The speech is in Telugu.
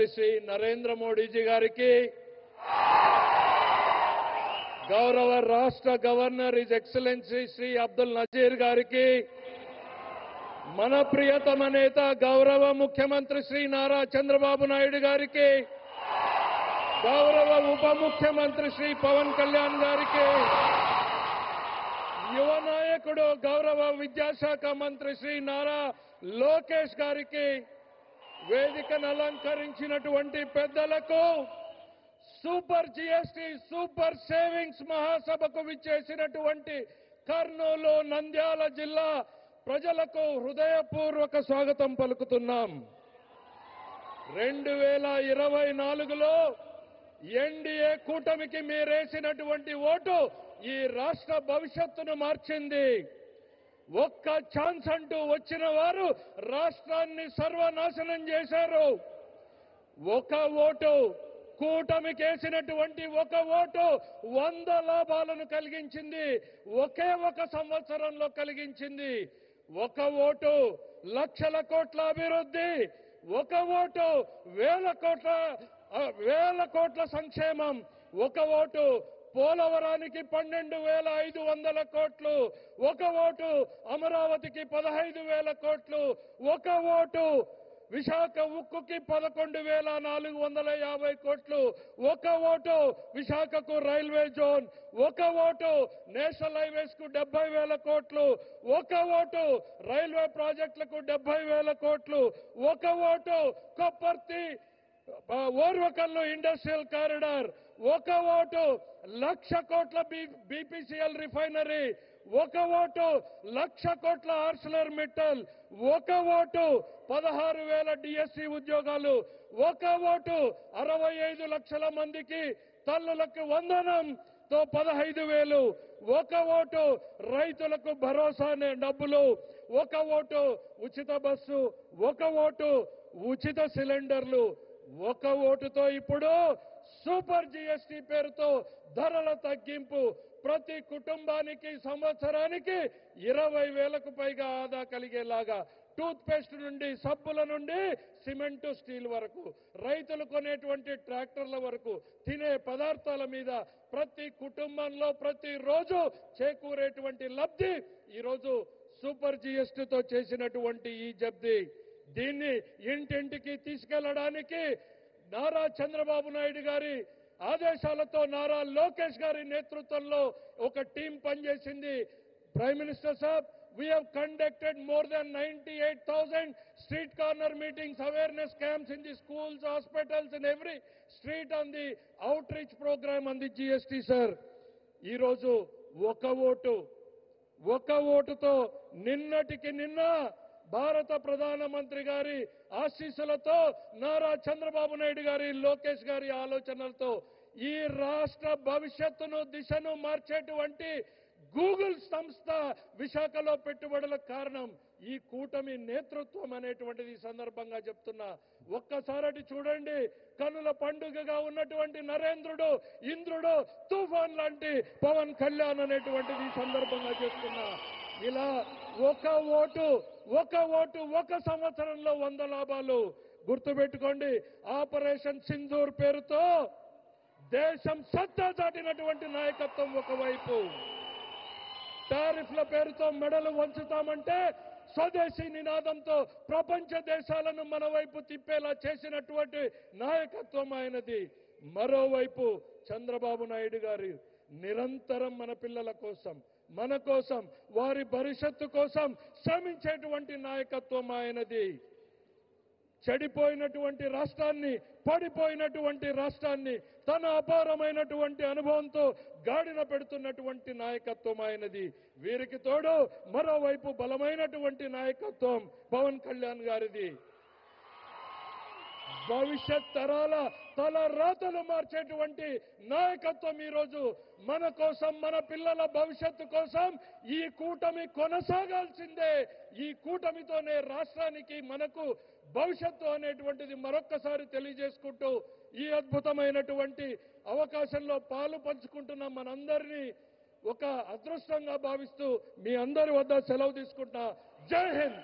ప్రధానమంత్రి శ్రీ నరేంద్ర మోడీజీ గారికి, గౌరవ రాష్ట్ర governor his excellency Shri Abdul Nazir గారికి, మన ప్రియతమ నేత గౌరవ ముఖ్యమంత్రి శ్రీ నారా చంద్రబాబు నాయుడు గారికి, గౌరవ ఉప ముఖ్యమంత్రి శ్రీ పవన్ కళ్యాణ్ గారికి, యువ నాయకుడు గౌరవ విద్యాశాఖ మంత్రి శ్రీ నారా లోకేష్ గారికి, వేదికను అలంకరించినటువంటి పెద్దలకు, సూపర్ జీఎస్టీ సూపర్ సేవింగ్స్ మహాసభకు విచ్చేసినటువంటి కర్నూలు నంద్యాల జిల్లా ప్రజలకు హృదయపూర్వక స్వాగతం పలుకుతున్నాం. 2024లో ఎన్డీఏ కూటమికి మీరేసినటువంటి ఓటు ఈ రాష్ట్ర భవిష్యత్తును మార్చింది. ఒక్క ఛాన్స్ అంటూ వచ్చిన వారు రాష్ట్రాన్ని సర్వనాశనం చేశారు. ఒక ఓటు కూటమికి వేసినటువంటి ఒక ఓటు 100 లాభాలను కలిగించింది. ఒకే ఒక సంవత్సరంలో కలిగించింది. ఒక ఓటు లక్షల కోట్ల అభివృద్ధి, ఒక ఓటు వేల కోట్ల సంక్షేమం, ఒక ఓటు పోలవరానికి 12,500 కోట్లు, ఒక ఓటు అమరావతికి 15,000 కోట్లు, ఒక ఓటు విశాఖ ఉక్కుకి 11,450 కోట్లు, ఒక ఓటు విశాఖకు రైల్వే జోన్, ఒక ఓటు నేషనల్ హైవేస్ కు 70,000 కోట్లు, ఒక ఓటు రైల్వే ప్రాజెక్టులకు 70,000 కోట్లు, ఒక ఓటు కొప్పర్తి ఓర్వకల్లు ఇండస్ట్రియల్ కారిడార్, ఒక ఓటు 1,00,000 కోట్ల బీపీసీఎల్ రిఫైనరీ, ఒక ఓటు 1,00,000 కోట్ల ఆర్సిలర్ మిట్టల్, ఒక ఓటు 16,000 డిఎస్సి ఉద్యోగాలు, ఒక ఓటు 65 లక్షల మందికి తల్లులకు వందనంతో 15,000, ఒక ఓటు రైతులకు భరోసా అనే డబ్బులు, ఒక ఓటు ఉచిత బస్సు, ఒక ఓటు ఉచిత సిలిండర్లు, ఒక ఓటుతో ఇప్పుడు సూపర్ జీఎస్టీ పేరుతో ధరల తగ్గింపు, ప్రతి కుటుంబానికి సంవత్సరానికి 20,000కు పైగా ఆదా కలిగేలాగా, టూత్ పేస్ట్ నుండి సబ్బుల నుండి సిమెంటు స్టీల్ వరకు, రైతులు కొనేటువంటి ట్రాక్టర్ల వరకు, తినే పదార్థాల మీద ప్రతి కుటుంబంలో ప్రతిరోజు చేకూరేటువంటి లబ్ధి ఈరోజు సూపర్ జీఎస్టీతో చేసినటువంటి ఈ జబ్ది. దీన్ని ఇంటింటికి తీసుకెళ్లడానికి నారా చంద్రబాబు నాయుడు గారి ఆదేశాలతో నారా లోకేష్ గారి నేతృత్వంలో ఒక టీం పనిచేసింది. Prime minister Saab, we have conducted more than 98,000 street corner meetings, awareness camps in the schools, hospitals, in every street on the outreach program on the GST, sir. ఈ రోజు ఒక ఓటుతో నిన్నటికి నిన్న భారత ప్రధానమంత్రి గారి ఆశీస్సులతో, నారా చంద్రబాబు నాయుడు గారి, లోకేష్ గారి ఆలోచనలతో ఈ రాష్ట్ర భవిష్యత్తును దిశను మార్చేటువంటి గూగుల్ సంస్థ విశాఖలో పెట్టుబడులకు కారణం ఈ కూటమి నేతృత్వం అనేటువంటిది ఈ సందర్భంగా చెప్తున్నా. ఒక్కసారి చూడండి, కనుల పండుగగా ఉన్నటువంటి నరేంద్రుడు, ఇంద్రుడు, తుఫాన్ లాంటి పవన్ కళ్యాణ్ అనేటువంటిది ఈ సందర్భంగా చెప్తున్నా. ఇలా ఒక ఓటు ఒక సంవత్సరంలో 100 లాభాలు. గుర్తుపెట్టుకోండి, ఆపరేషన్ సింధూర్ పేరుతో దేశం సత్తా చాటినటువంటి నాయకత్వం ఒకవైపు, టారిఫ్ల పేరుతో మెడలు వంచుతామంటే స్వదేశీ నినాదంతో ప్రపంచ దేశాలను మన వైపు తిప్పేలా చేసినటువంటి నాయకత్వం ఆయనది. మరోవైపు చంద్రబాబు నాయుడు గారు నిరంతరం మన పిల్లల కోసం, మన కోసం, వారి భవిష్యత్తు కోసం శ్రమించేటువంటి నాయకత్వం ఆయనది. చెడిపోయినటువంటి రాష్ట్రాన్ని, పడిపోయినటువంటి రాష్ట్రాన్ని తన అపారమైనటువంటి అనుభవంతో గాడిన పెడుతున్నటువంటి నాయకత్వం ఆయనది. వీరికి తోడు మరోవైపు బలమైనటువంటి నాయకత్వం పవన్ కళ్యాణ్ గారిది. భవిష్యత్ తరాల తల రాతలు మార్చేటువంటి నాయకత్వం ఈరోజు మన కోసం, మన పిల్లల భవిష్యత్తు కోసం ఈ కూటమి కొనసాగాల్సిందే. ఈ కూటమితోనే రాష్ట్రానికి, మనకు భవిష్యత్తు అనేటువంటిది మరొక్కసారి తెలియజేసుకుంటూ ఈ అద్భుతమైనటువంటి అవకాశంలో పాలు పంచుకుంటున్న మనందరినీ ఒక అదృష్టంగా భావిస్తూ మీ అందరి వద్ద సెలవు తీసుకుంటా. జై హింద్.